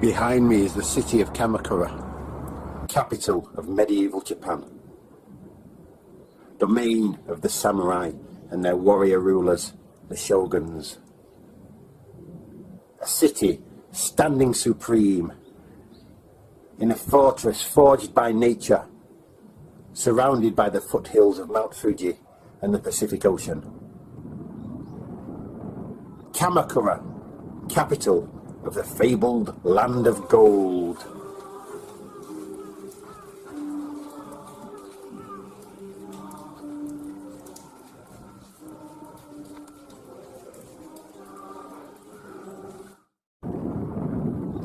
Behind me is the city of Kamakura, capital of medieval Japan, domain of the samurai and their warrior rulers, the shoguns. A city standing supreme in a fortress forged by nature, surrounded by the foothills of Mount Fuji and the Pacific Ocean. Kamakura, capital of the fabled land of gold.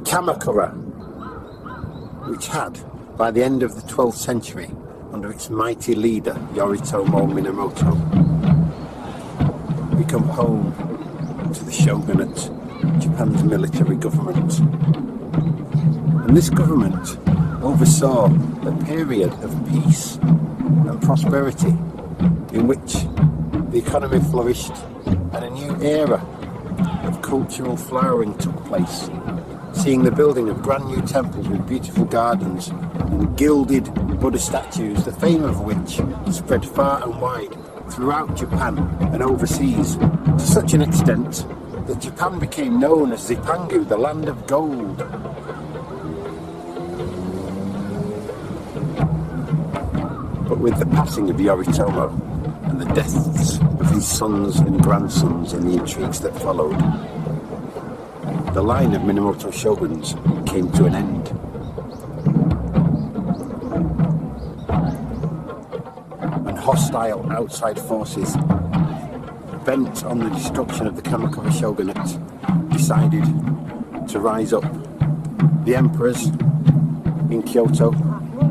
Kamakura, which had, by the end of the 12th century, under its mighty leader, Yoritomo Minamoto, become home to the shogunate, Japan's military government. And this government oversaw a period of peace and prosperity in which the economy flourished and a new era of cultural flowering took place, seeing the building of brand new temples with beautiful gardens and gilded Buddha statues, the fame of which spread far and wide throughout Japan and overseas, to such an extent that Japan became known as ZIPANGU, the land of gold. But with the passing of Yoritomo and the deaths of his sons and grandsons in the intrigues that followed, the line of Minamoto shoguns came to an end. And hostile outside forces, bent on the destruction of the Kamakura Shogunate, decided to rise up. The emperors in Kyoto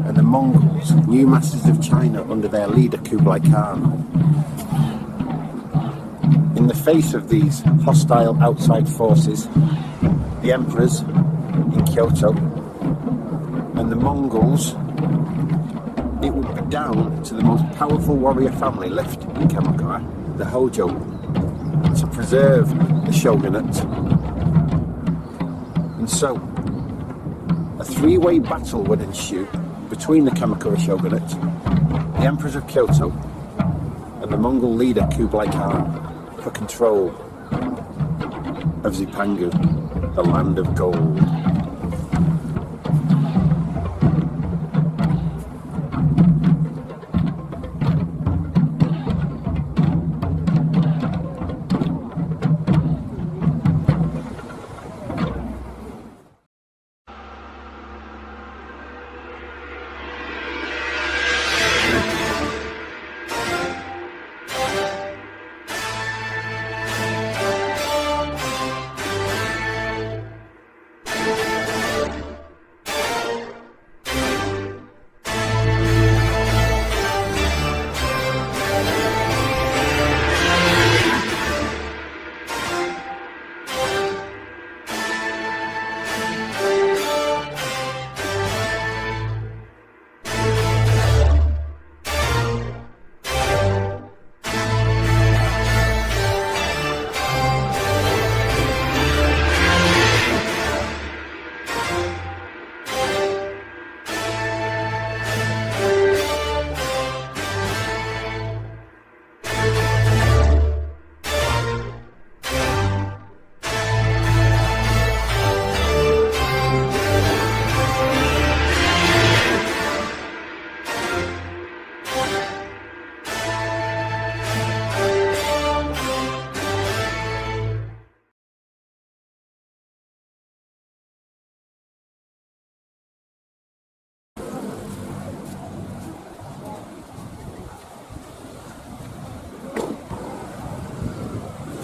and the Mongols, new masters of China under their leader Kublai Khan. In the face of these hostile outside forces, the emperors in Kyoto and the Mongols, it would be down to the most powerful warrior family left in Kamakura, the Hojo, to preserve the shogunate. And so, a three-way battle would ensue between the Kamakura Shogunate, the emperors of Kyoto, and the Mongol leader Kublai Khan for control of ZIPANGU, the land of gold.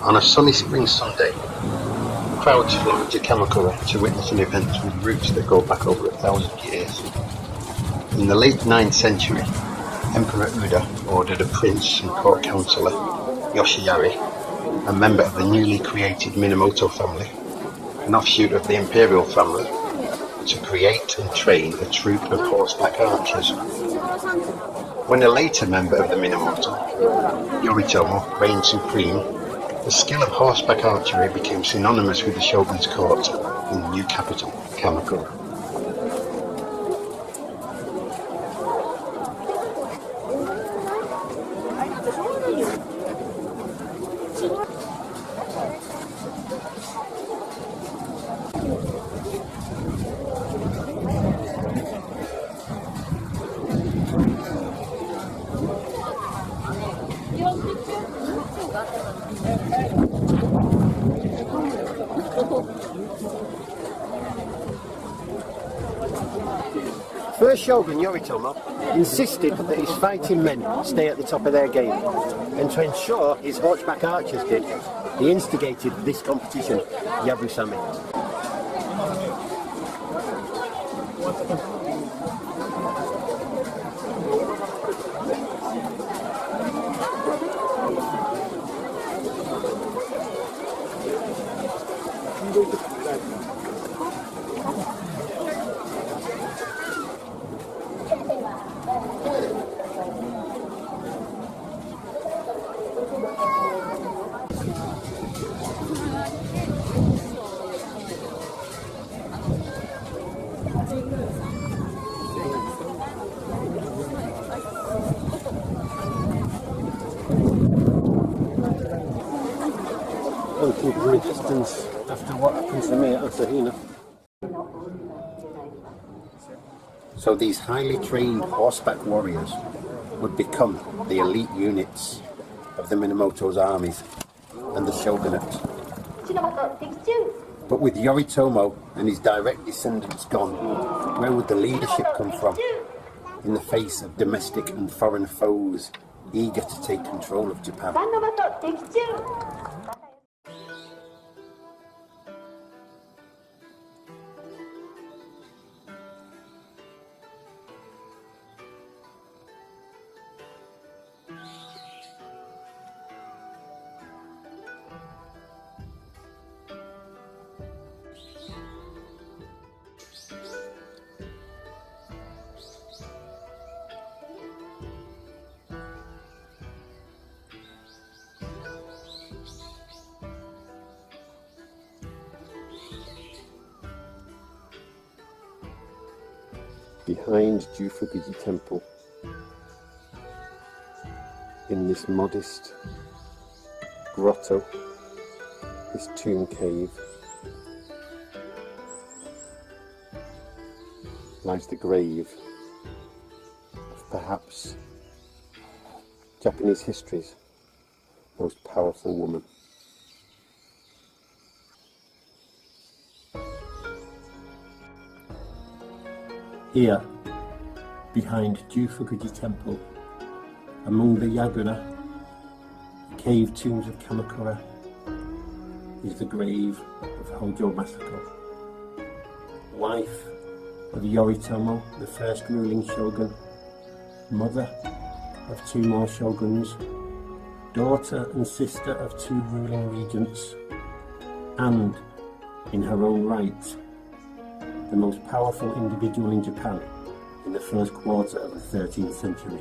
On a sunny spring Sunday, crowds flock to Kamakura to witness an event with roots that go back over 1,000 years. In the late 9th century, Emperor Uda ordered a prince and court councillor, Yoshiyari, a member of the newly created Minamoto family, an offshoot of the imperial family, to create and train a troupe of horseback archers. When a later member of the Minamoto, Yoritomo, reigned supreme, the skill of horseback archery became synonymous with the shogun's court, in the new capital, Kamakura. First Shogun Yoritomo insisted that his fighting men stay at the top of their game, and to ensure his horseback archers did, he instigated this competition, Yabusame. Oh, keep my distance after what happens to me at Asahina. So these highly trained horseback warriors would become the elite units of the Minamoto's armies and the shogunate. But with Yoritomo and his direct descendants gone, where would the leadership come from in the face of domestic and foreign foes eager to take control of Japan? Behind Jufukuji Temple, in this modest grotto, this tomb cave, lies the grave of perhaps Japanese history's most powerful woman. Here, behind Jufukuji Temple, among the Yagura, cave tombs of Kamakura, is the grave of Hojo Masako, wife of Yoritomo, the first ruling shogun, mother of two more shoguns, daughter and sister of two ruling regents, and, in her own right, the most powerful individual in Japan in the first quarter of the 13th century.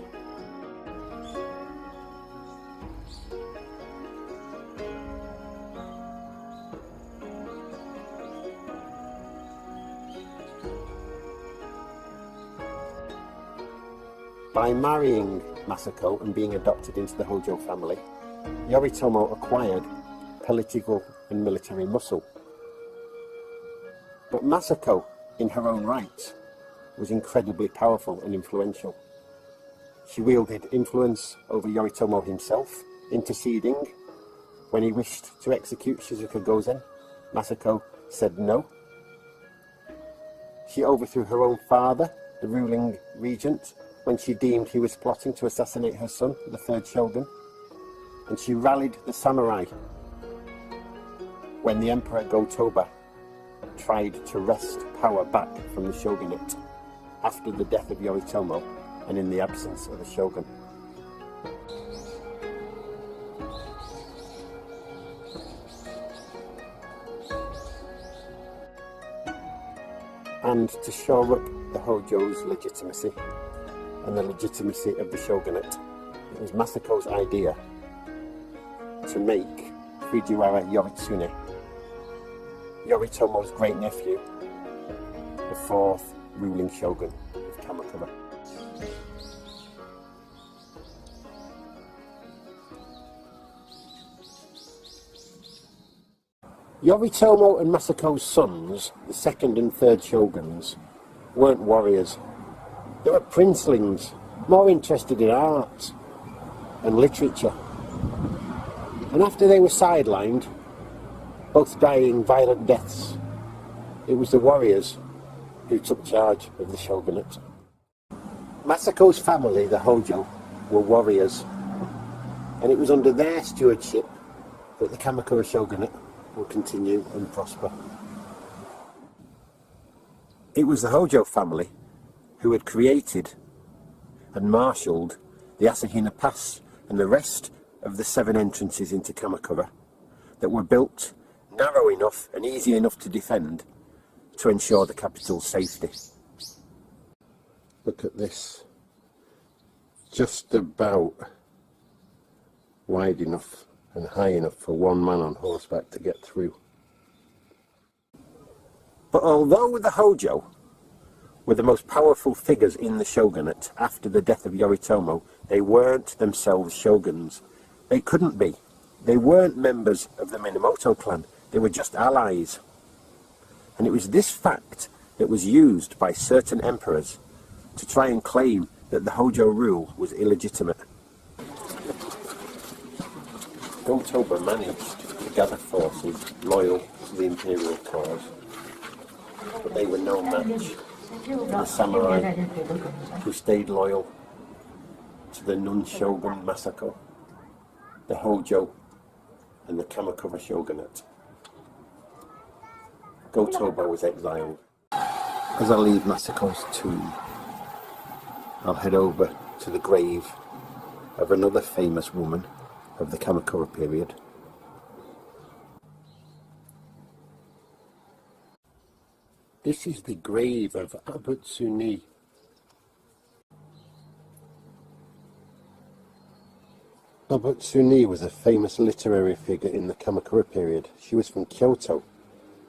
By marrying Masako and being adopted into the Hojo family, Yoritomo acquired political and military muscle. But Masako, in her own right, was incredibly powerful and influential. She wielded influence over Yoritomo himself, interceding when he wished to execute Shizuka Gozen. Masako said no. She overthrew her own father, the ruling regent, when she deemed he was plotting to assassinate her son, the third shogun. And she rallied the samurai when the Emperor Go-Toba tried to wrest power back from the shogunate after the death of Yoritomo and in the absence of a shogun. And to shore up the Hojo's legitimacy and the legitimacy of the shogunate, it was Masako's idea to make Fujiwara Yoritsune Yoritomo's great-nephew, the fourth ruling shogun of Kamakura. Yoritomo and Masako's sons, the second and third shoguns, weren't warriors. They were princelings, more interested in art and literature. And after they were sidelined, both dying violent deaths, it was the warriors who took charge of the shogunate. Masako's family, the Hojo, were warriors, and it was under their stewardship that the Kamakura Shogunate will continue and prosper. It was the Hojo family who had created and marshalled the Asahina Pass and the rest of the 7 entrances into Kamakura that were built narrow enough and easy enough to defend to ensure the capital's safety. Look at this. Just about wide enough and high enough for one man on horseback to get through. But although the Hojo were the most powerful figures in the shogunate after the death of Yoritomo, they weren't themselves shoguns. They couldn't be. They weren't members of the Minamoto clan. They were just allies. And it was this fact that was used by certain emperors to try and claim that the Hojo rule was illegitimate. Go-Toba managed to gather forces loyal to the imperial cause, but they were no match for the samurai who stayed loyal to the nun-shogun Masako, the Hojo, and the Kamakura Shogunate. Go-Toba was exiled. As I leave Masako's tomb, I'll head over to the grave of another famous woman of the Kamakura period. This is the grave of Abutsuni. Abutsuni was a famous literary figure in the Kamakura period. She was from Kyoto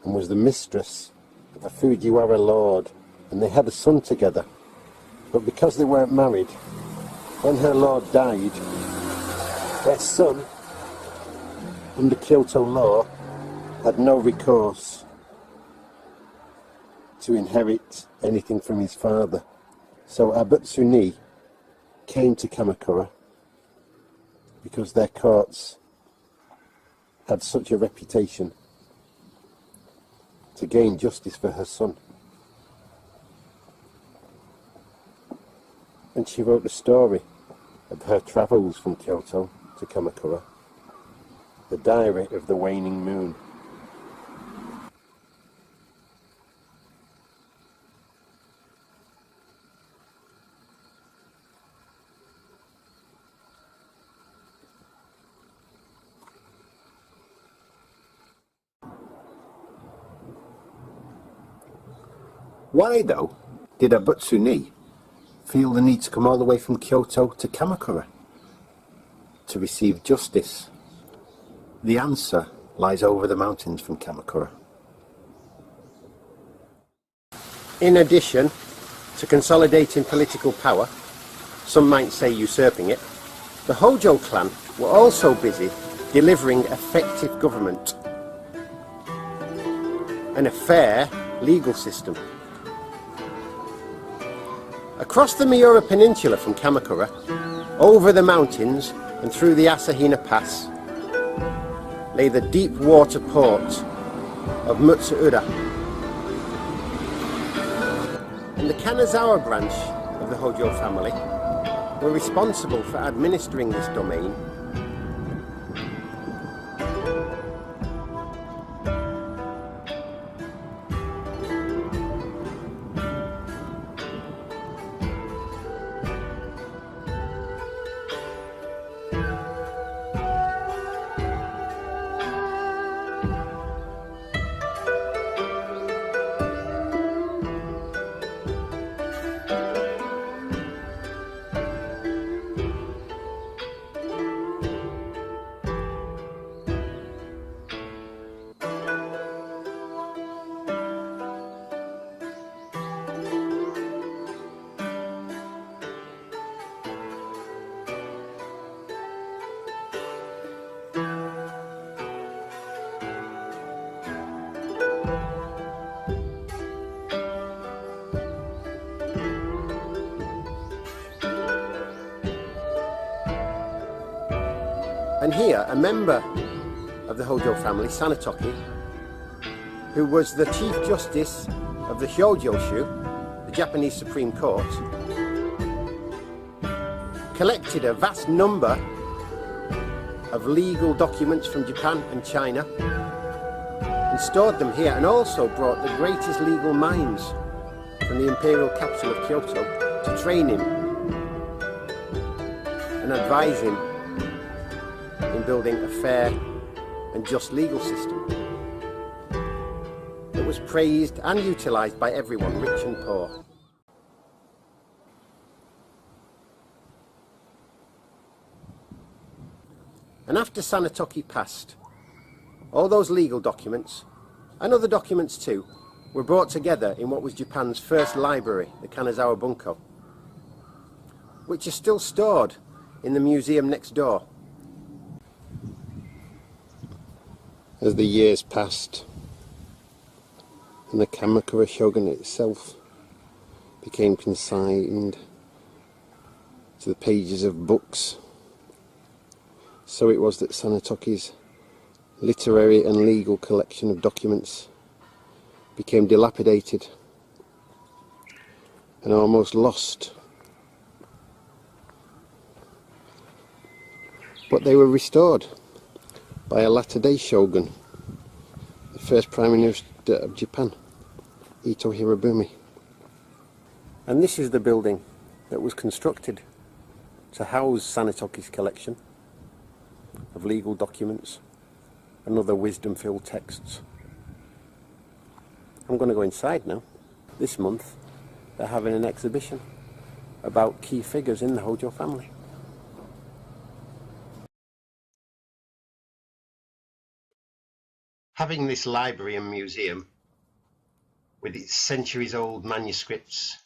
and was the mistress of a Fujiwara lord, and they had a son together. But because they weren't married, when her lord died, their son, under Kyoto law, had no recourse to inherit anything from his father. So Abutsuni came to Kamakura because their courts had such a reputation to gain justice for her son. And she wrote a story of her travels from Kyoto to Kamakura, the Diary of the Waning Moon. Why, though, did Abutsuni feel the need to come all the way from Kyoto to Kamakura to receive justice? The answer lies over the mountains from Kamakura. In addition to consolidating political power, some might say usurping it, the Hojo clan were also busy delivering effective government and a fair legal system. Across the Miura Peninsula from Kamakura, over the mountains and through the Asahina Pass, lay the deep water port of Mutsuura. And the Kanazawa branch of the Hojo family were responsible for administering this domain. And here, a member of the Hojo family, Sanetoki, who was the Chief Justice of the Hojo, the Japanese Supreme Court, collected a vast number of legal documents from Japan and China and stored them here, and also brought the greatest legal minds from the imperial capital of Kyoto to train him and advise him in building a fair and just legal system that was praised and utilised by everyone, rich and poor. And after Sanetoki passed, all those legal documents, and other documents too, were brought together in what was Japan's first library, the Kanazawa Bunko, which is still stored in the museum next door. As the years passed, and the Kamakura Shogunate itself became consigned to the pages of books, so it was that Sanetoki's literary and legal collection of documents became dilapidated and almost lost. But they were restored by a latter-day shogun, the first Prime Minister of Japan, Ito Hirobumi. And this is the building that was constructed to house Sanetoki's collection of legal documents and other wisdom-filled texts. I'm going to go inside now. This month they're having an exhibition about key figures in the Hojo family. Having this library and museum with its centuries-old manuscripts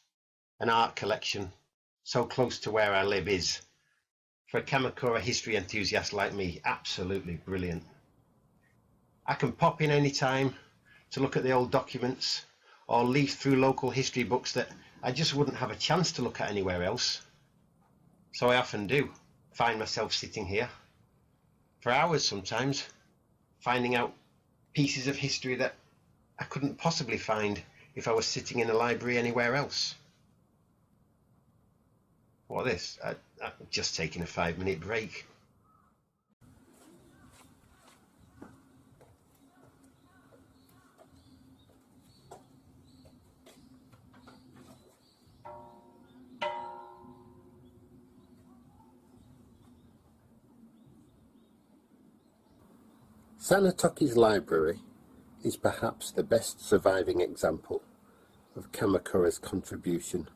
and art collection so close to where I live is, for a Kamakura history enthusiast like me, absolutely brilliant. I can pop in any time to look at the old documents or leaf through local history books that I just wouldn't have a chance to look at anywhere else. So I often do find myself sitting here for hours sometimes, finding out pieces of history that I couldn't possibly find if I was sitting in a library anywhere else. What this? I'm just taking a 5-minute break. Sanetoki's library is perhaps the best surviving example of Kamakura's contribution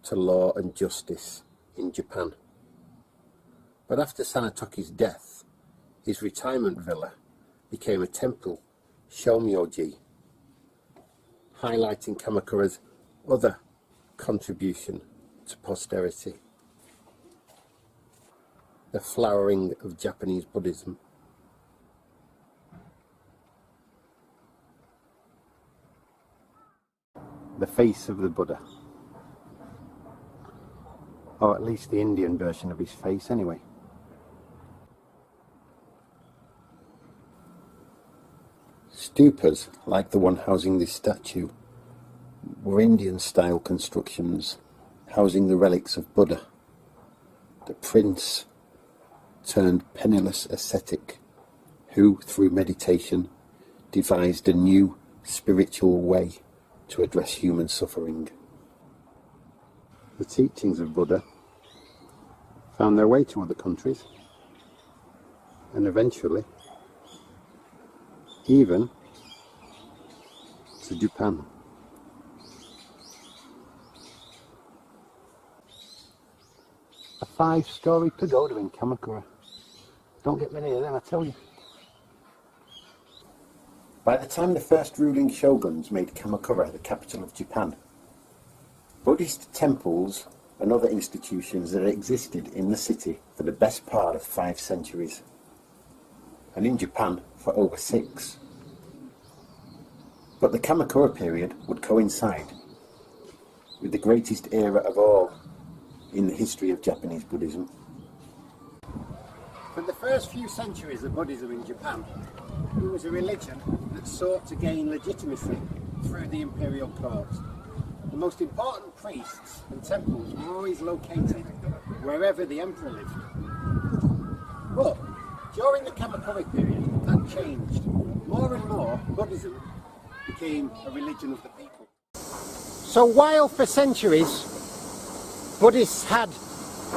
to law and justice in Japan. But after Sanetoki's death, his retirement villa became a temple, Shomyoji, highlighting Kamakura's other contribution to posterity, the flowering of Japanese Buddhism. The face of the Buddha, or at least the Indian version of his face anyway. Stupas, like the one housing this statue, were Indian-style constructions housing the relics of Buddha, the prince turned penniless ascetic who, through meditation, devised a new spiritual way to address human suffering. The teachings of Buddha found their way to other countries, and eventually even to Japan. A 5-story pagoda in Kamakura. Don't get many of them, I tell you. By the time the first ruling shoguns made Kamakura the capital of Japan, Buddhist temples and other institutions had existed in the city for the best part of 5 centuries, and in Japan for over 6. But the Kamakura period would coincide with the greatest era of all in the history of Japanese Buddhism. For the first few centuries of Buddhism in Japan, it was a religion that sought to gain legitimacy through the imperial court. The most important priests and temples were always located wherever the emperor lived. But during the Kamakura period, that changed. More and more, Buddhism became a religion of the people. So while for centuries Buddhists had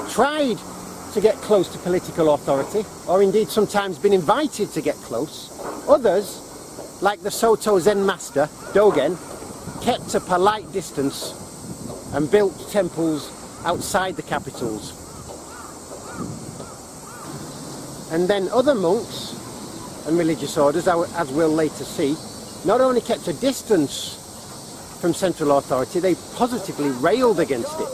tried to get close to political authority, or indeed sometimes been invited to get close, others, like the Soto Zen master, Dogen, kept a polite distance and built temples outside the capitals. And then other monks and religious orders, as we'll later see, not only kept a distance from central authority, they positively railed against it.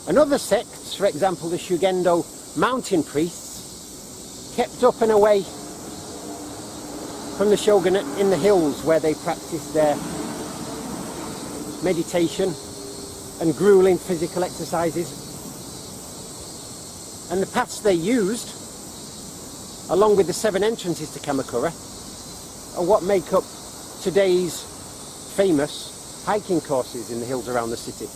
And other sects, for example the Shugendo mountain priests, kept up and away from the shogunate in the hills where they practiced their meditation and grueling physical exercises. And the paths they used, along with the 7 entrances to Kamakura, are what make up today's famous hiking courses in the hills around the city.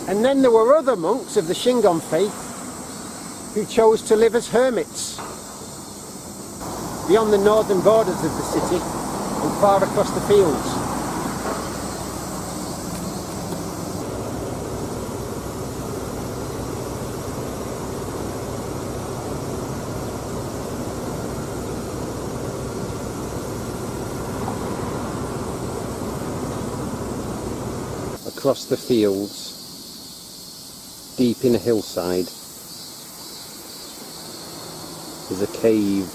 And then there were other monks of the Shingon faith who chose to live as hermits beyond the northern borders of the city and far across the fields. Across the fields, deep in a hillside, is a cave.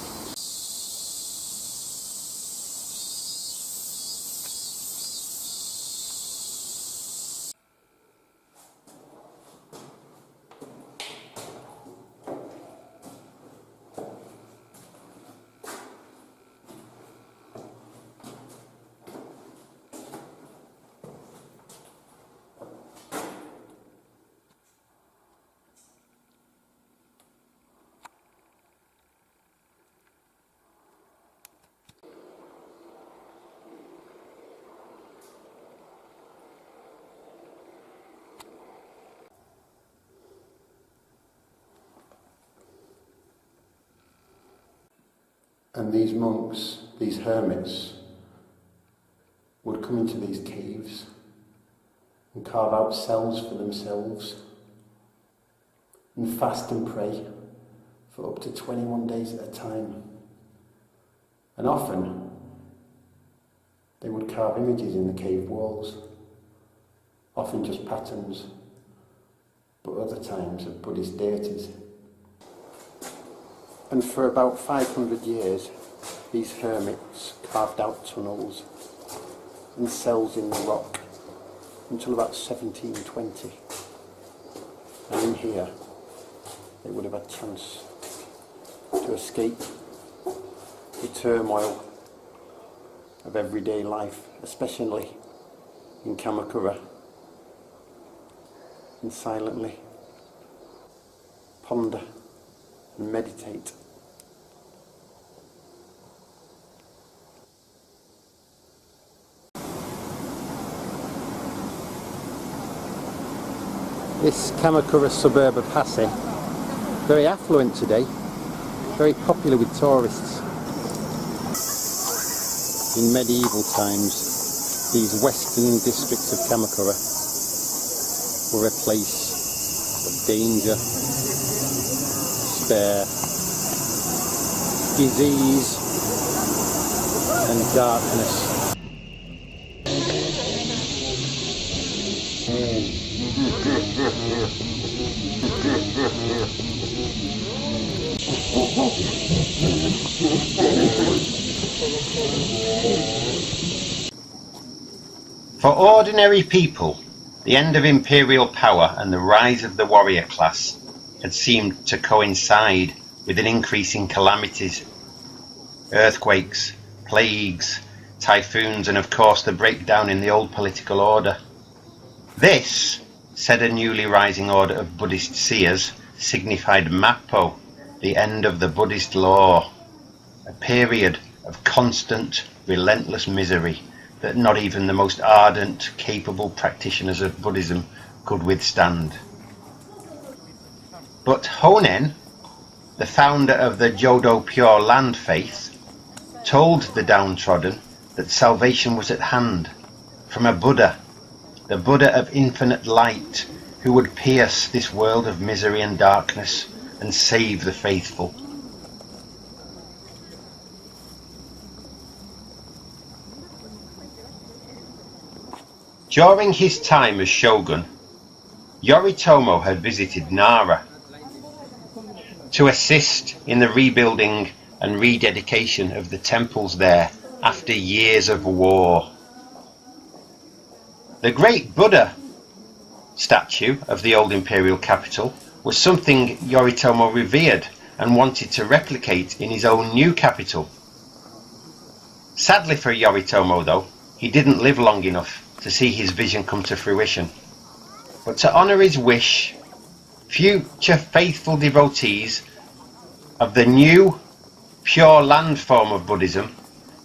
And these monks, these hermits, would come into these caves and carve out cells for themselves and fast and pray for up to 21 days at a time. And often they would carve images in the cave walls, often just patterns, but other times of Buddhist deities. And for about 500 years, these hermits carved out tunnels and cells in the rock until about 1720. And in here, they would have had a chance to escape the turmoil of everyday life, especially in Kamakura, and silently ponder and meditate. This Kamakura suburb of Hase, very affluent today, very popular with tourists. In medieval times, these western districts of Kamakura were a place of danger, despair, disease and darkness. For ordinary people, the end of imperial power and the rise of the warrior class had seemed to coincide with an increase in calamities, earthquakes, plagues, typhoons, and of course the breakdown in the old political order. This, said a newly rising order of Buddhist seers, signified Mappo, the end of the Buddhist law, a period of constant, relentless misery that not even the most ardent, capable practitioners of Buddhism could withstand. But Honen, the founder of the Jodo Pure Land faith, told the downtrodden that salvation was at hand from a Buddha, the Buddha of infinite light, who would pierce this world of misery and darkness and save the faithful. During his time as shogun, Yoritomo had visited Nara to assist in the rebuilding and rededication of the temples there after years of war. The great Buddha statue of the old imperial capital was something Yoritomo revered and wanted to replicate in his own new capital. Sadly for Yoritomo, though, he didn't live long enough to see his vision come to fruition. But to honour his wish, future faithful devotees of the new Pure Land form of Buddhism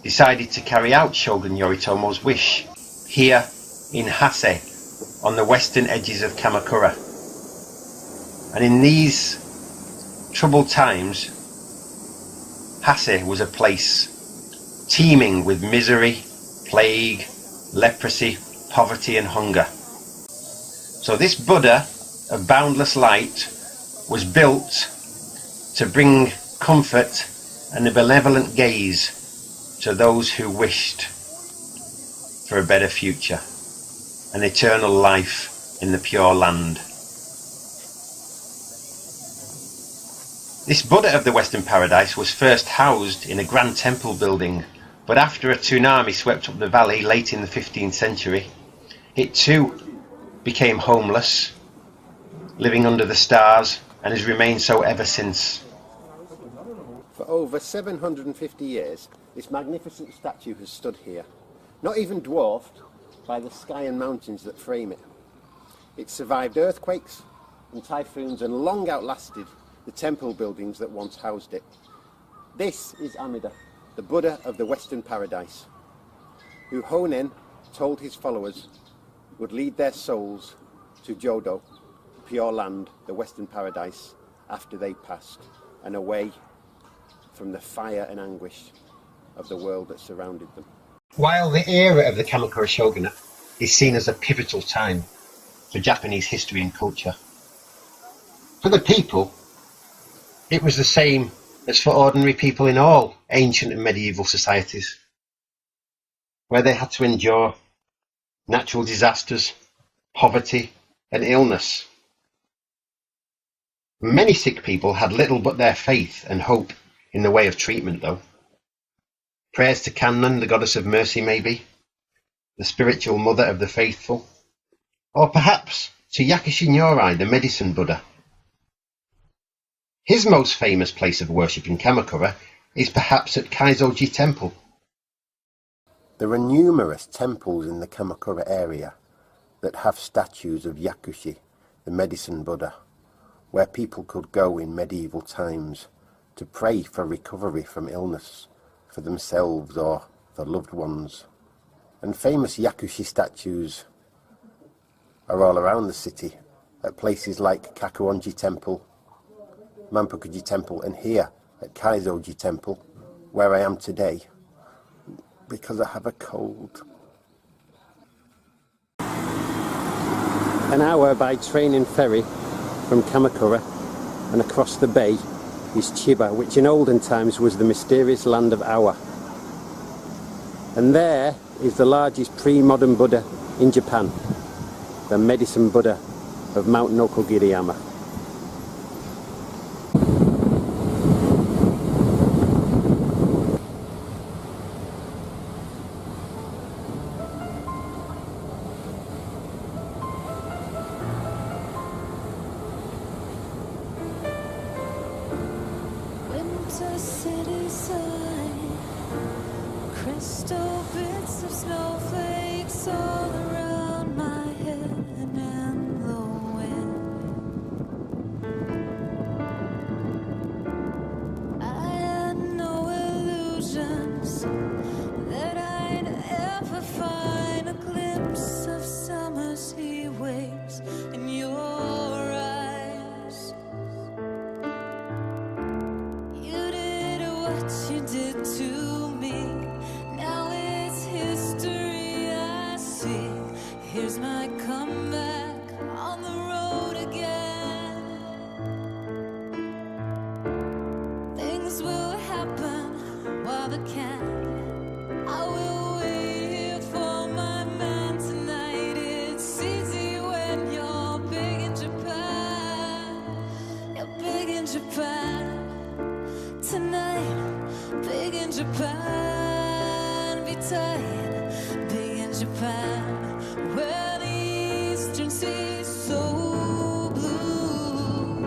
decided to carry out Shogun Yoritomo's wish here in Hase, on the western edges of Kamakura. And in these troubled times, Hase was a place teeming with misery, plague, leprosy, poverty and hunger. So this Buddha of boundless light was built to bring comfort and a benevolent gaze to those who wished for a better future, an eternal life in the Pure Land. This Buddha of the Western Paradise was first housed in a grand temple building, but after a tsunami swept up the valley late in the 15th century, it too became homeless, living under the stars, and has remained so ever since. For over 750 years, this magnificent statue has stood here, not even dwarfed by the sky and mountains that frame it. It survived earthquakes and typhoons and long outlasted the temple buildings that once housed it. This is Amida, the Buddha of the Western Paradise, who Honen told his followers would lead their souls to Jodo, Pure Land, the Western Paradise, after they passed, and away from the fire and anguish of the world that surrounded them. While the era of the Kamakura Shogunate is seen as a pivotal time for Japanese history and culture, for the people, it was the same as for ordinary people in all ancient and medieval societies, where they had to endure natural disasters, poverty and illness. Many sick people had little but their faith and hope in the way of treatment, though. Prayers to Kannon, the goddess of mercy, maybe, the spiritual mother of the faithful, or perhaps to Yakushi Nyorai, the medicine Buddha. His most famous place of worship in Kamakura is perhaps at Kaizoji Temple. There are numerous temples in the Kamakura area that have statues of Yakushi, the medicine Buddha, where people could go in medieval times to pray for recovery from illness, for themselves or for loved ones. And famous Yakushi statues are all around the city, at places like Kakuonji Temple, Manpokuji Temple, and here at Kaizoji Temple, where I am today, because I have a cold. An hour by train and ferry from Kamakura and across the bay is Chiba, which in olden times was the mysterious land of Awa. And there is the largest pre-modern Buddha in Japan, the medicine Buddha of Mount Nokogiriyama. winter city side, crystal bits of snowflakes all around my head and the wind. I had no illusions that I'd ever find a glimpse of summer's heat waves in your eyes. You did what you did to me. Now it's history I see. Here's my comeback on the road again. Things will happen while they can. I will wait here for my man tonight. It's easy when you're big in Japan. You're big in Japan tonight. Big in Japan, be tight. Big in Japan, where the eastern sea is so blue.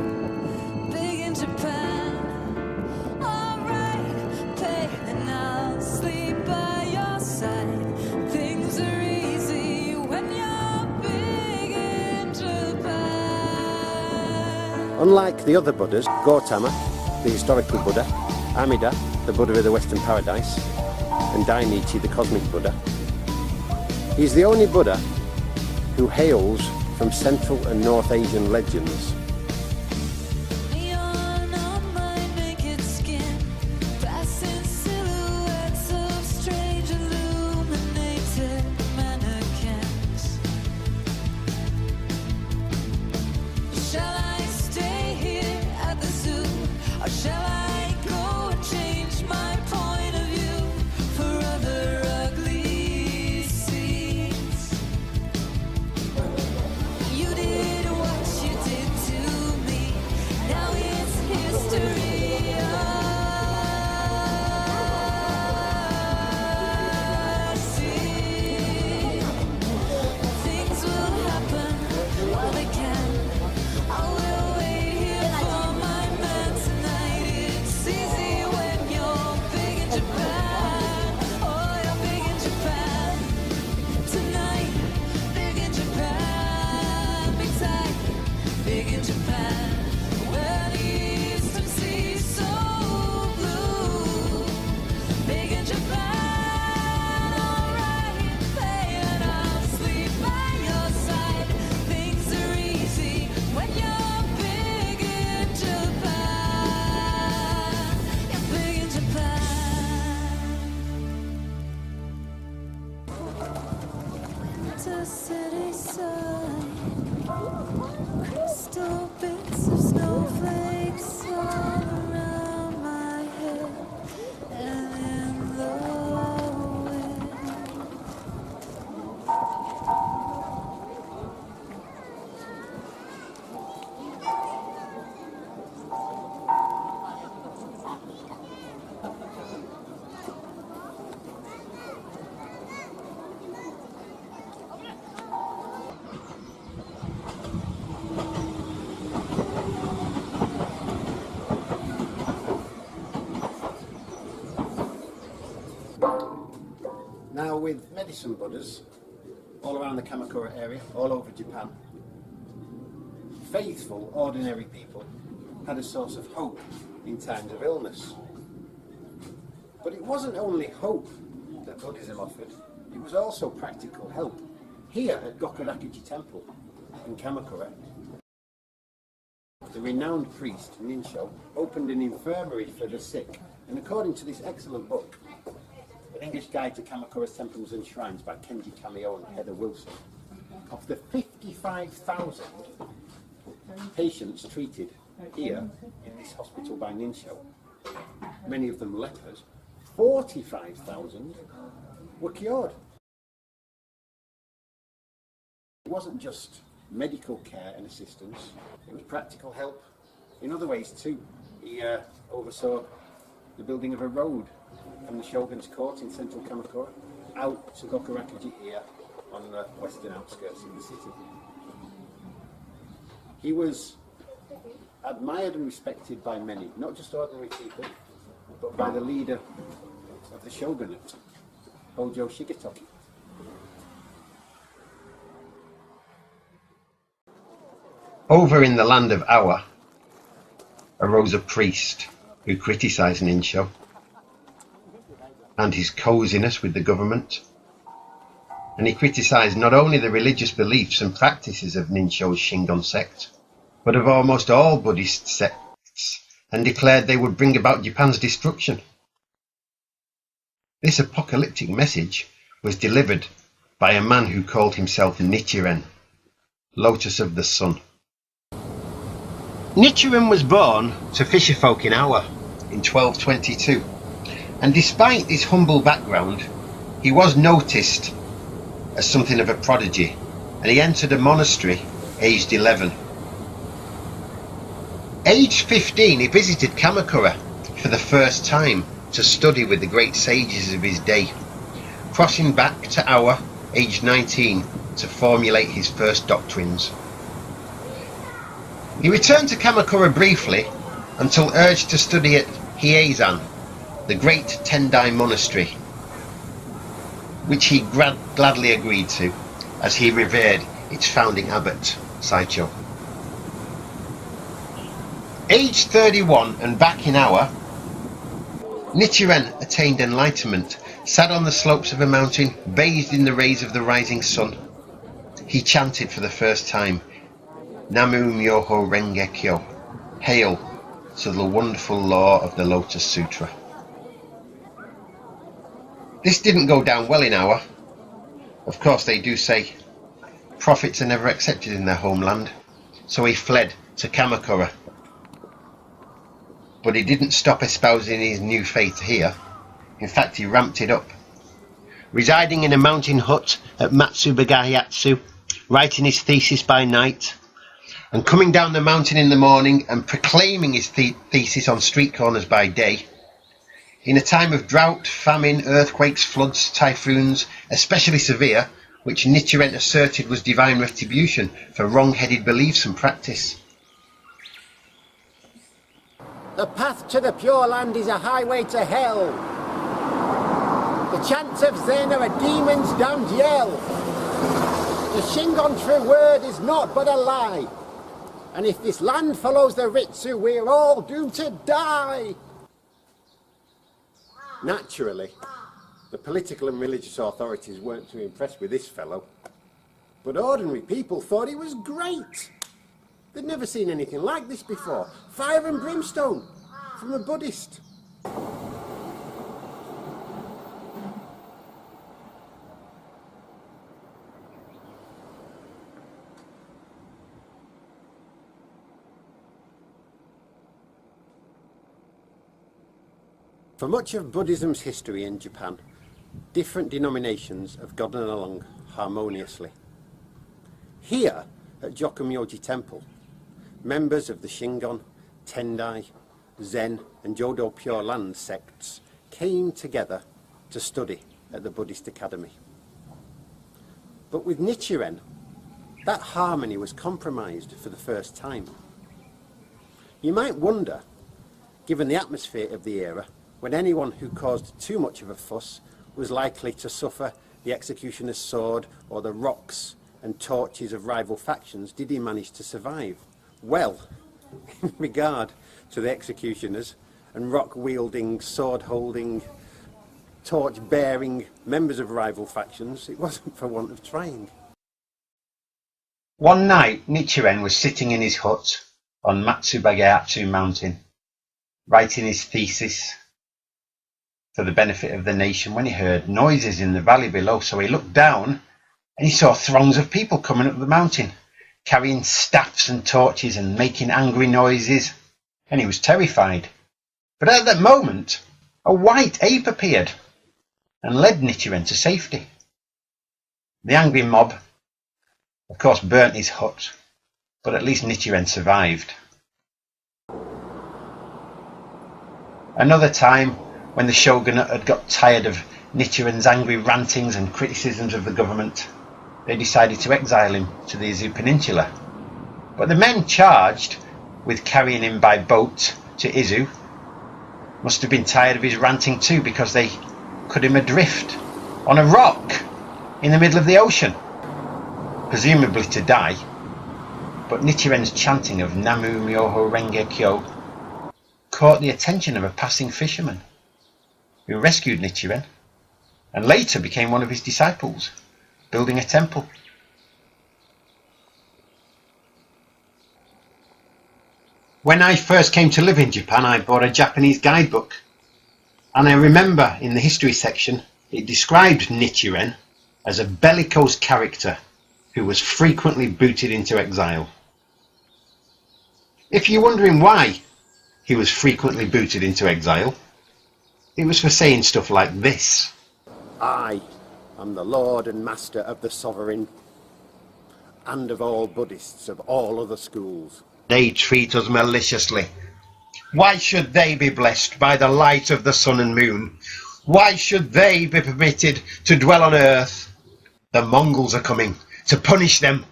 Big in Japan, alright, pay and I'll sleep by your side. Things are easy when you're big in Japan. Unlike the other Buddhas, Gautama, the historical Buddha, Amida, the Buddha of the Western Paradise, and Dainichi, the cosmic Buddha, he's the only Buddha who hails from Central and North Asian legends. Neon on my naked skin, passing silhouettes of strange illuminated mannequins. Shall I stay here at the zoo, or shall I go and change my point of view for other ugly scenes? You did what you did to me. Now it's history I see. Things will happen while they can. I will wait here for my man tonight. It's easy when you're big in Japan. Oh, you're big in Japan tonight. Big in Japan, big time. Big in Japan, where the eastern sea is so blue. Big in Japan, alright, pay and I'll sleep by your side. Things are easy when you're big in Japan. You're big in Japan. Winter city side, crystal bits of snowflakes all around my head and in the wind. Now, with medicine Buddhas all around the Kamakura area, all over Japan, faithful, ordinary people had a source of hope in times of illness. But it wasn't only hope that Buddhism offered, it was also practical help. Here at Gokurakuji Temple in Kamakura, the renowned priest Ninsho opened an infirmary for the sick, and according to this excellent book, An English Guide to Kamakura's Temples and Shrines by Kenji Kamio and Heather Wilson, of the 55,000 patients treated here in this hospital by Ninsho, many of them lepers, 45,000 were cured. It wasn't just medical care and assistance, it was practical help in other ways too. He oversaw the building of a road from the Shogun's court in central Kamakura out to Gokurakuji here on the western outskirts of the city. He was admired and respected by many, not just ordinary people, but by the leader of the shogunate, Hojo Shigetoki. Over in the land of Awa arose a priest who criticised Ninsho and his coziness with the government. And he criticised not only the religious beliefs and practices of Ninsho's Shingon sect, but of almost all Buddhist sects, and declared they would bring about Japan's destruction. This apocalyptic message was delivered by a man who called himself Nichiren, Lotus of the Sun. Nichiren was born to fisherfolk in Awa in 1222, and despite his humble background, he was noticed as something of a prodigy, and he entered a monastery aged 11. Aged 15, he visited Kamakura for the first time to study with the great sages of his day, crossing back to Awa aged 19 to formulate his first doctrines. He returned to Kamakura briefly until urged to study at Hieizan, the great Tendai monastery, which he gladly agreed to, as he revered its founding abbot, Saicho. Aged 31 and back in Awa, Nichiren attained enlightenment, sat on the slopes of a mountain, bathed in the rays of the rising sun. He chanted for the first time, Namu Myoho Renge Kyo, hail to the wonderful law of the Lotus Sutra. This didn't go down well in Awa. Of course, they do say prophets are never accepted in their homeland, so he fled to Kamakura. But he didn't stop espousing his new faith here. In fact, he ramped it up. Residing in a mountain hut at Matsubagayatsu, writing his thesis by night, and coming down the mountain in the morning and proclaiming his thesis on street corners by day. In a time of drought, famine, earthquakes, floods, typhoons, especially severe, which Nichiren asserted was divine retribution for wrong-headed beliefs and practice. The path to the Pure Land is a highway to hell. The chants of Zen are a demon's damned yell. The Shingon true word is naught but a lie. And if this land follows the Ritsu, we're all doomed to die. Naturally, the political and religious authorities weren't too impressed with this fellow. But ordinary people thought he was great. They'd never seen anything like this before. Fire and brimstone from a Buddhist. For much of Buddhism's history in Japan, different denominations have gotten along harmoniously. Here, at Jokumyoji Temple, members of the Shingon, Tendai, Zen and Jodo Pure Land sects came together to study at the Buddhist Academy. But with Nichiren, that harmony was compromised for the first time. You might wonder, given the atmosphere of the era, when anyone who caused too much of a fuss was likely to suffer the executioner's sword or the rocks and torches of rival factions, did he manage to survive? Well, in regard to the executioners and rock-wielding, sword-holding, torch-bearing members of rival factions, it wasn't for want of trying. One night, Nichiren was sitting in his hut on Matsubagayatsu mountain, writing his thesis for the benefit of the nation, when he heard noises in the valley below. So he looked down and he saw throngs of people coming up the mountain, carrying staffs and torches and making angry noises, and he was terrified. But at that moment, a white ape appeared and led Nichiren to safety. The angry mob, of course, burnt his hut, but at least Nichiren survived. Another time, when the shogunate had got tired of Nichiren's angry rantings and criticisms of the government, they decided to exile him to the Izu Peninsula. But the men charged with carrying him by boat to Izu must have been tired of his ranting too, because they cut him adrift on a rock in the middle of the ocean, presumably to die. But Nichiren's chanting of Namu Myoho Renge Kyo caught the attention of a passing fisherman, who rescued Nichiren and later became one of his disciples, building a temple. When I first came to live in Japan, I bought a Japanese guidebook, and I remember in the history section it described Nichiren as a bellicose character who was frequently booted into exile. If you're wondering why he was frequently booted into exile, it was for saying stuff like this. I am the Lord and Master of the Sovereign, and of all Buddhists of all other schools. They treat us maliciously. Why should they be blessed by the light of the sun and moon? Why should they be permitted to dwell on earth? The Mongols are coming to punish them,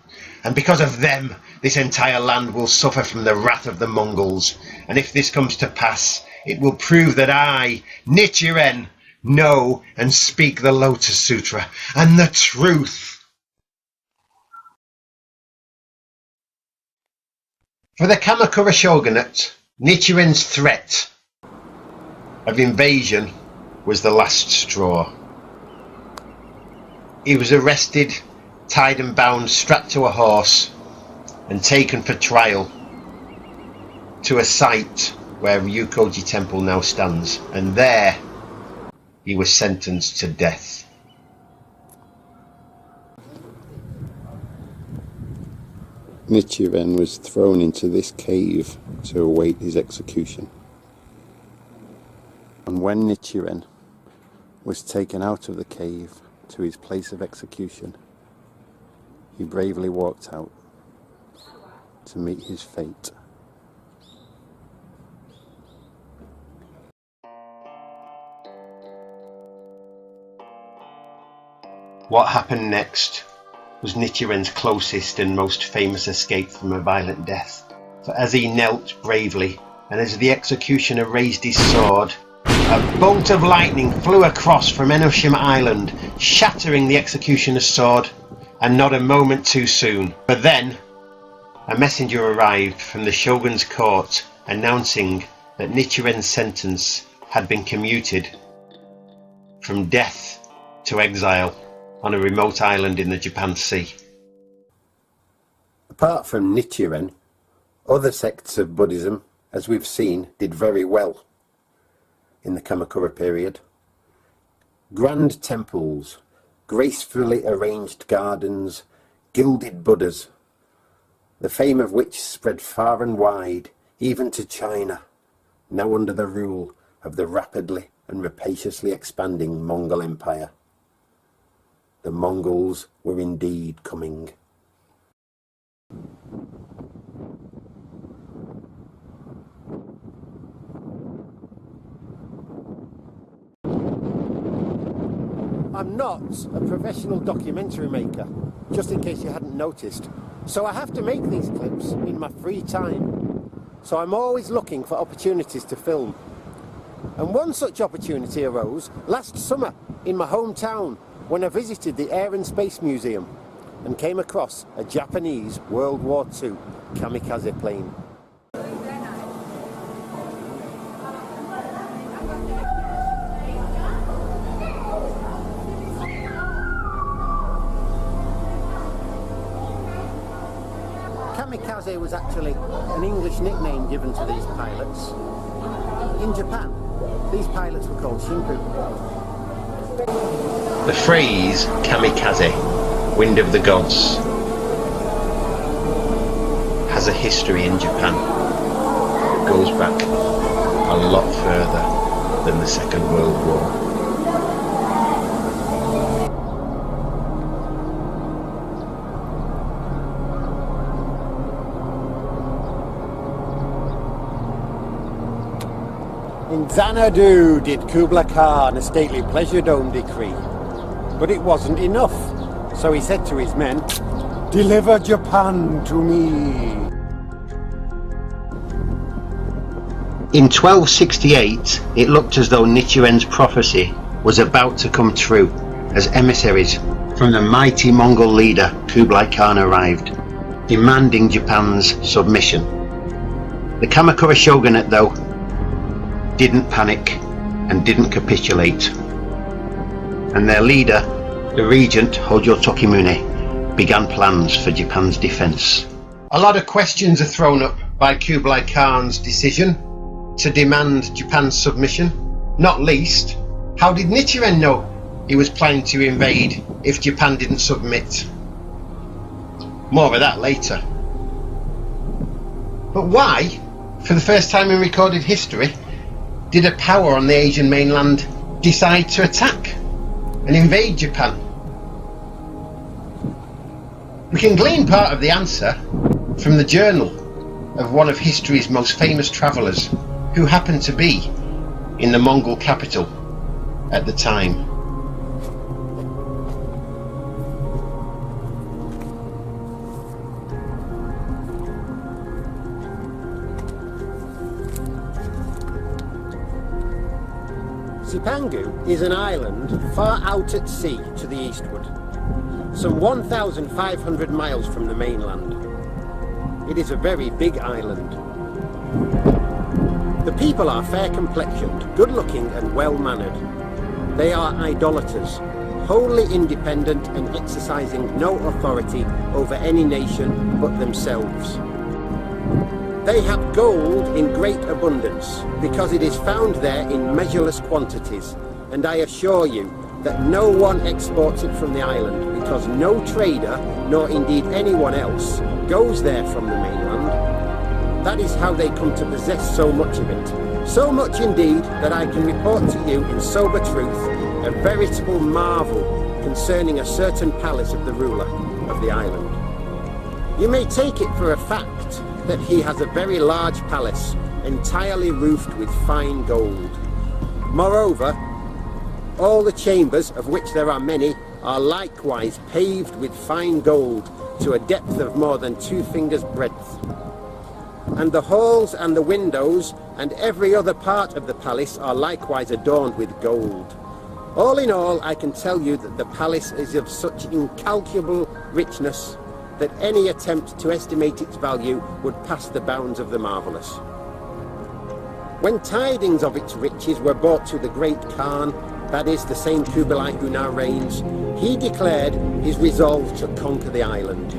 and because of them, this entire land will suffer from the wrath of the Mongols. And if this comes to pass, it will prove that I, Nichiren, know and speak the Lotus Sutra and the truth. For the Kamakura Shogunate, Nichiren's threat of invasion was the last straw. He was arrested, tied and bound, strapped to a horse, and taken for trial to a site where Ryukoji Temple now stands, and there he was sentenced to death. Nichiren was thrown into this cave to await his execution. And when Nichiren was taken out of the cave to his place of execution, he bravely walked out to meet his fate. What happened next was Nichiren's closest and most famous escape from a violent death. For as he knelt bravely, and as the executioner raised his sword, a bolt of lightning flew across from Enoshima Island, shattering the executioner's sword, and not a moment too soon. But then, a messenger arrived from the Shogun's court, announcing that Nichiren's sentence had been commuted from death to exile on a remote island in the Japan Sea. Apart from Nichiren, other sects of Buddhism, as we've seen, did very well in the Kamakura period. Grand temples, gracefully arranged gardens, gilded Buddhas, the fame of which spread far and wide, even to China, now under the rule of the rapidly and rapaciously expanding Mongol Empire. The Mongols were indeed coming. I'm not a professional documentary maker, just in case you hadn't noticed, so I have to make these clips in my free time. So I'm always looking for opportunities to film. And one such opportunity arose last summer in my hometown, when I visited the Air and Space Museum and came across a Japanese World War II kamikaze plane. Kamikaze was actually an English nickname given to these pilots. In Japan, these pilots were called shinku. The phrase kamikaze, wind of the gods, has a history in Japan that goes back a lot further than the Second World War. In Xanadu did Kublai Khan a stately pleasure dome decree. But it wasn't enough, so he said to his men, "Deliver Japan to me." In 1268, it looked as though Nichiren's prophecy was about to come true as emissaries from the mighty Mongol leader Kublai Khan arrived, demanding Japan's submission. The Kamakura Shogunate, though, didn't panic and didn't capitulate, and their leader, the regent Hojo Tokimune, began plans for Japan's defence. A lot of questions are thrown up by Kublai Khan's decision to demand Japan's submission. Not least, how did Nichiren know he was planning to invade if Japan didn't submit? More of that later. But why, for the first time in recorded history, did a power on the Asian mainland decide to attack and invade Japan? We can glean part of the answer from the journal of one of history's most famous travellers, who happened to be in the Mongol capital at the time. ZIPANGU is an island far out at sea to the eastward, some 1,500 miles from the mainland. It is a very big island. The people are fair-complexioned, good-looking and well-mannered. They are idolaters, wholly independent and exercising no authority over any nation but themselves. They have gold in great abundance because it is found there in measureless quantities, and I assure you that no one exports it from the island because no trader, nor indeed anyone else, goes there from the mainland. That is how they come to possess so much of it. So much indeed that I can report to you in sober truth a veritable marvel concerning a certain palace of the ruler of the island. You may take it for a fact that he has a very large palace entirely roofed with fine gold. Moreover, all the chambers, of which there are many, are likewise paved with fine gold to a depth of more than 2 fingers' breadth. And the halls and the windows and every other part of the palace are likewise adorned with gold. All in all, I can tell you that the palace is of such incalculable richness that any attempt to estimate its value would pass the bounds of the marvellous. When tidings of its riches were brought to the great Khan, that is, the same Kublai who now reigns, he declared his resolve to conquer the island.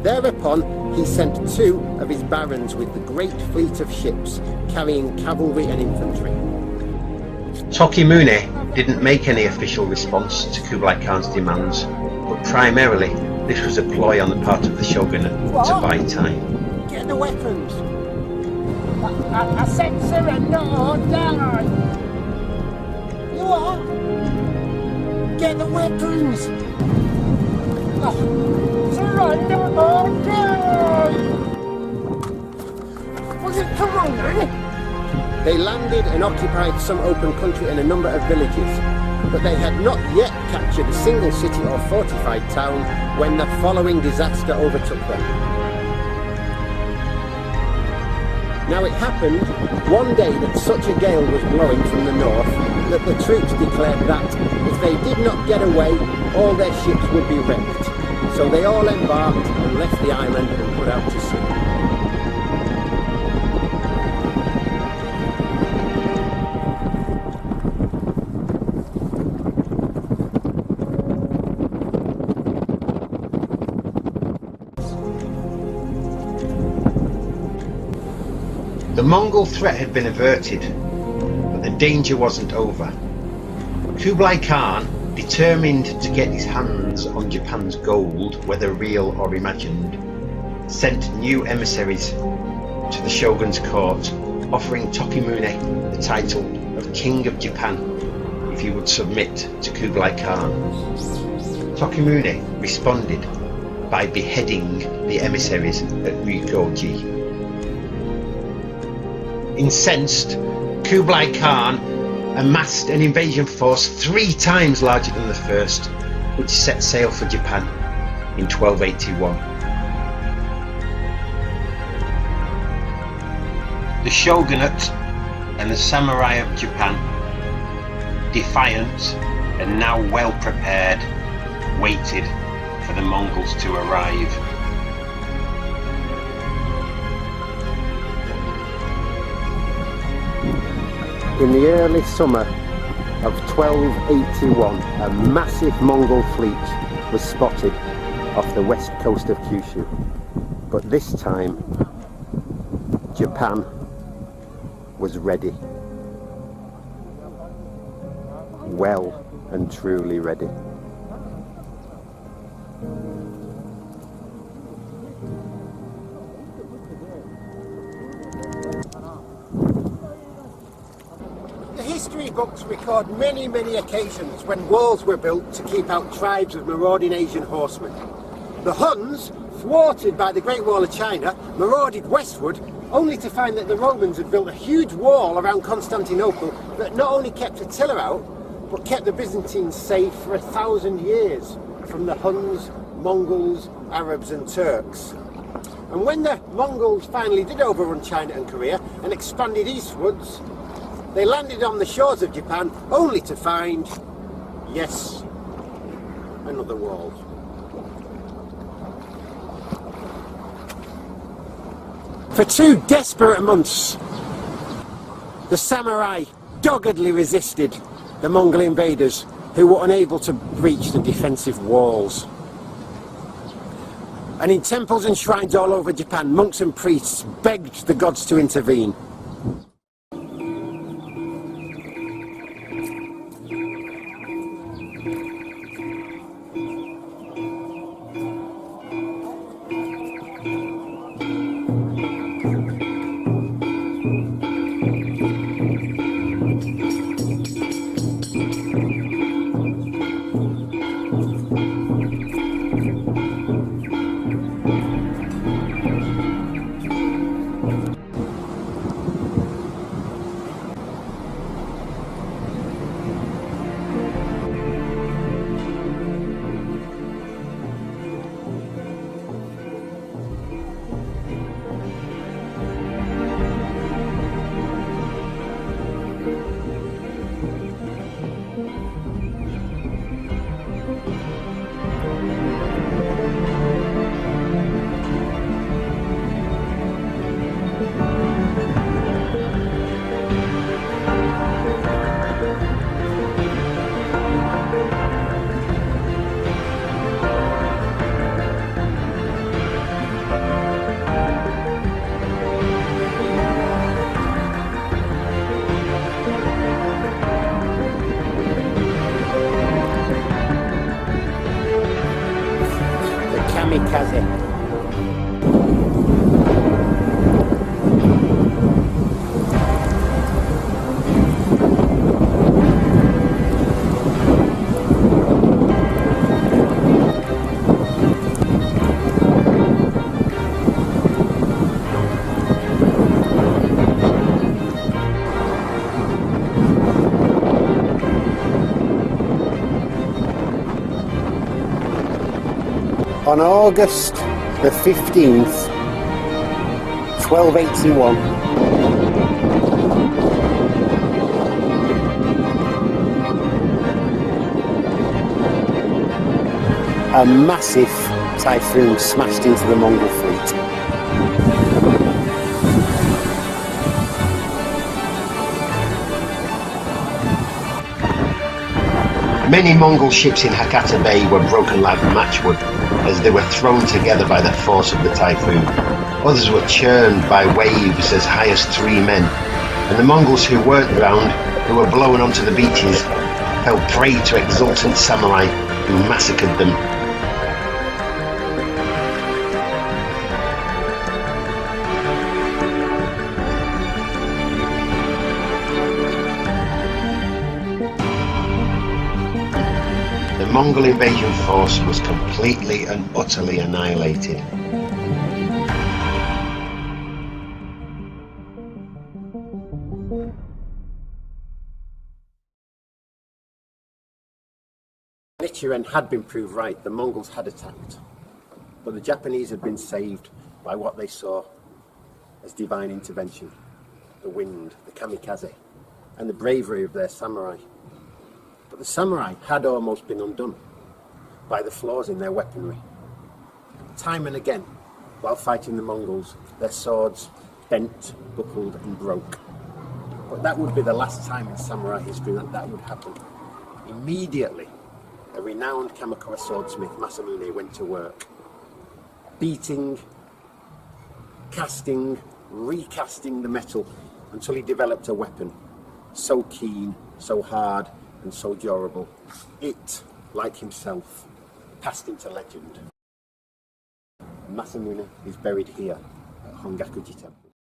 Thereupon he sent 2 of his barons with the great fleet of ships carrying cavalry and infantry. Tokimune didn't make any official response to Kublai Khan's demands, but primarily this was a ploy on the part of the shogunate to buy time. Get the weapons! I said surrender or die! You are? Get the weapons! Oh, surrender or die! Well, come on then! They landed and occupied some open country and a number of villages, but they had not yet captured a single city or fortified town when the following disaster overtook them. Now it happened one day that such a gale was blowing from the north that the troops declared that if they did not get away, all their ships would be wrecked. So they all embarked and left the island and put out to sea. The Mongol threat had been averted, but the danger wasn't over. Kublai Khan, determined to get his hands on Japan's gold, whether real or imagined, sent new emissaries to the shogun's court, offering Tokimune the title of King of Japan if he would submit to Kublai Khan. Tokimune responded by beheading the emissaries at Ryukoji. Incensed, Kublai Khan amassed an invasion force 3 times larger than the first, which set sail for Japan in 1281. The shogunate and the samurai of Japan, defiant and now well prepared, waited for the Mongols to arrive. In the early summer of 1281, a massive Mongol fleet was spotted off the west coast of Kyushu. But this time, Japan was ready. Well and truly ready. The history books record many occasions when walls were built to keep out tribes of marauding Asian horsemen. The Huns, thwarted by the Great Wall of China, marauded westward, only to find that the Romans had built a huge wall around Constantinople that not only kept Attila out, but kept the Byzantines safe for 1,000 years from the Huns, Mongols, Arabs and Turks. And when the Mongols finally did overrun China and Korea and expanded eastwards, they landed on the shores of Japan only to find, yes, another wall. For 2 desperate months, the samurai doggedly resisted the Mongol invaders who were unable to breach the defensive walls. And in temples and shrines all over Japan, monks and priests begged the gods to intervene. On August the 15th, 1281, a massive typhoon smashed into the Mongol fleet. Many Mongol ships in Hakata Bay were broken like matchwood as they were thrown together by the force of the typhoon. Others were churned by waves as high as 3 men, and the Mongols who weren't drowned, who were blown onto the beaches, fell prey to exultant samurai who massacred them. The Mongol invasion force was completely and utterly annihilated. Nichiren had been proved right, the Mongols had attacked, but the Japanese had been saved by what they saw as divine intervention. the wind, the kamikaze, and the bravery of their samurai. But the samurai had almost been undone by the flaws in their weaponry. Time and again, while fighting the Mongols, their swords bent, buckled and broke. But that would be the last time in samurai history that would happen. Immediately, a renowned Kamakura swordsmith, Masamune, went to work, beating, casting, recasting the metal until he developed a weapon so keen, so hard and so durable, it, like himself, passed into legend. Masamune is buried here at Hongakuji Temple.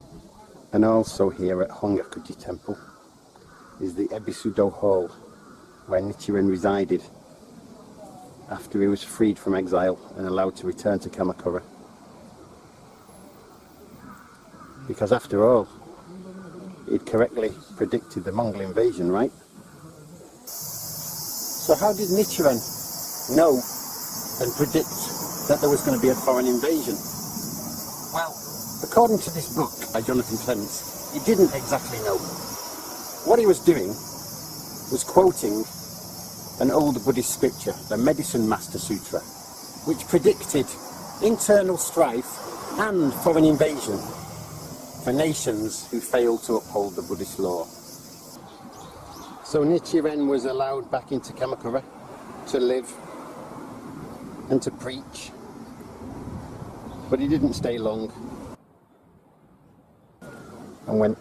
And also here at Hongakuji Temple is the Ebisudo Hall, where Nichiren resided after he was freed from exile and allowed to return to Kamakura. Because after all, he'd correctly predicted the Mongol invasion, right? So how did Nichiren know and predict that there was going to be a foreign invasion? Well, according to this book by Jonathan Clements, he didn't exactly know. What he was doing was quoting an old Buddhist scripture, the Medicine Master Sutra, which predicted internal strife and foreign invasion for nations who failed to uphold the Buddhist law. So Nichiren was allowed back into Kamakura to live and to preach, but he didn't stay long and went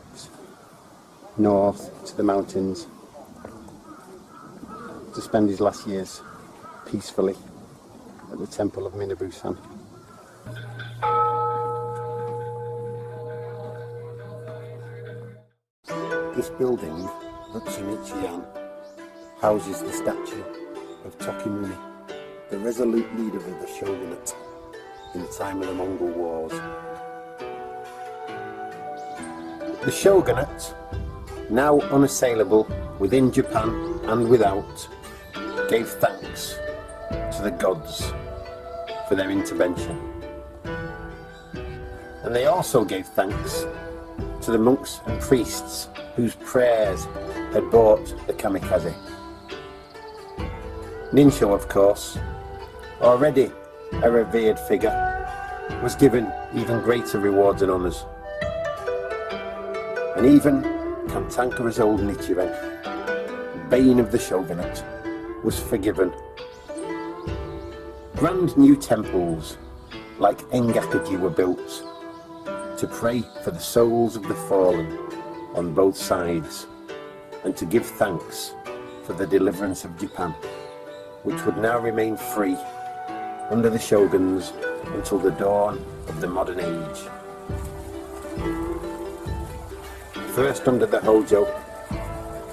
north to the mountains to spend his last years peacefully at the temple of Minabusan. This building, Utsunichiyan, houses the statue of Tokimune, the resolute leader of the shogunate in the time of the Mongol Wars. The shogunate, now unassailable within Japan and without, gave thanks to the gods for their intervention. And they also gave thanks to the monks and priests whose prayers had brought the kamikaze. Ninsho, of course, already a revered figure, was given even greater rewards and honours. And even Kantankara's old Nichiren, bane of the shogunate, was forgiven. Grand new temples like Engakuji were built to pray for the souls of the fallen on both sides and to give thanks for the deliverance of Japan, which would now remain free under the shoguns until the dawn of the modern age. First under the Hojo,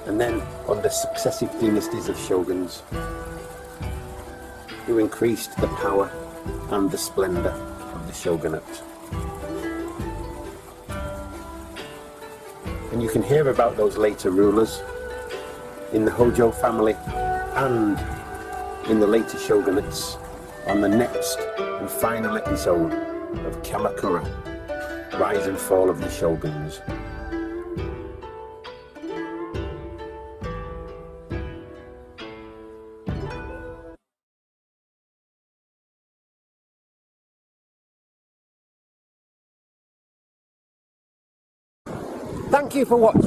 and then under successive dynasties of shoguns, who increased the power and the splendour of the shogunate. And you can hear about those later rulers in the Hojo family and in the later shogunates on the next and final episode of Kamakura, Rise and Fall of the Shoguns. Thank you for watching.